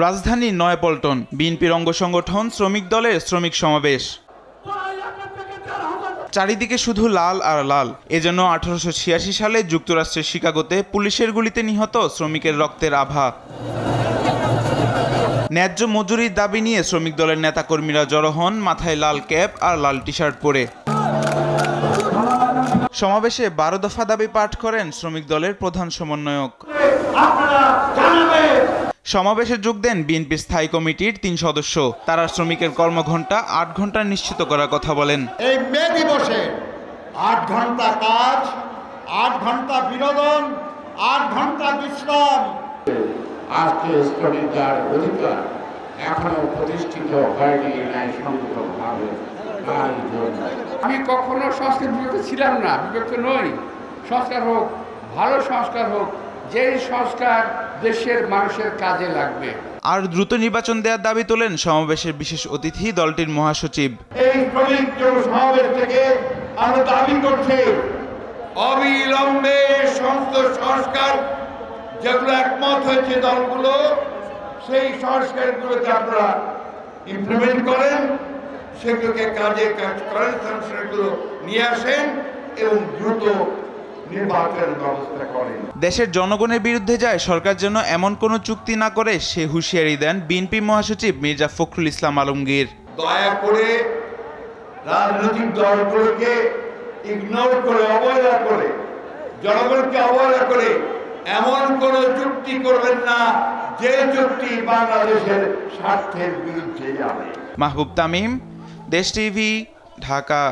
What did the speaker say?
রাজধানীর নয়াপল্টন বিএনপির অঙ্গ সংগঠন শ্রমিক দলের শ্রমিক সমাবেশ। চারিদিকে শুধু লাল আর লাল। এজন্য 1886 সালে যুক্তরাষ্ট্রের শিকাগোতে পুলিশের গুলিতে নিহত শ্রমিকের রক্তের আভা। ন্যায্য মজুরির দাবি নিয়ে শ্রমিক দলের নেতাকর্মীরা জড়ো হন, মাথায় লাল ক্যাপ আর লাল টি শার্ট পরে। সমাবেশে 12 দফা দাবি পাঠ করেন শ্রমিক দলের প্রধান সমন্বয়ক। সমাবেশে যোগ দেন বিএনপির স্থায়ী কমিটির 3 সদস্য। তারা শ্রমিকের কর্মঘণ্টা 8 ঘন্টা নিশ্চিত করার কথা বলেন। এই মে দিবসে 8 ঘন্টা কাজ, 8 ঘন্টা বিনোদন, 8 ঘন্টা বিশ্রাম। আজকে শ্রমিকদের অধিকার এখনো প্রতিষ্ঠিত হয়নি ন্যায়সঙ্গতভাবে। আমি কখনো সংস্কার বিপক্ষে ছিলাম না, বিপক্ষে নই। সংস্কার হোক, ভালো সংস্কার হোক, যেই সংস্কার দেশের মানুষের কাজে লাগবে। আর দ্রুত নির্বাচন দেওয়ার দাবি তোলেন সমাবেশের বিশেষ অতিথি দলটির মহাসচিব। এই শ্রমিক সমাবেশ থেকে আমরা দাবি করছি অবিলম্বে সমস্ত সংস্কার যেগুলো একমত হয়েছে দলগুলো, সেই সংস্কারগুলোকে আপনারা ইমপ্লিমেন্ট করেন, সেগুলোকে কাজে কাজ করেন, সংস্কারগুলো নিয়ে আসেন এবং দ্রুত নির্বাচনের ব্যবস্থা করেন। দেশের জনগণের বিরুদ্ধে যায় সরকার যেন এমন কোনো চুক্তি না করে সে হুঁশিয়ারি দেন বিএনপি মহাসচিব মির্জা ফখরুল ইসলাম আলমগীর। দয়া করে রাজনৈতিক দলগুলোকে ইগনোর করে, অবহেলা করে, জনগণকে অবহেলা করে এমন কোনো চুক্তি করবেন না যে চুক্তি বাংলাদেশের স্বার্থের বিরুদ্ধে যাবে। মাহবুব তামিম, দেশ টিভি, ঢাকা।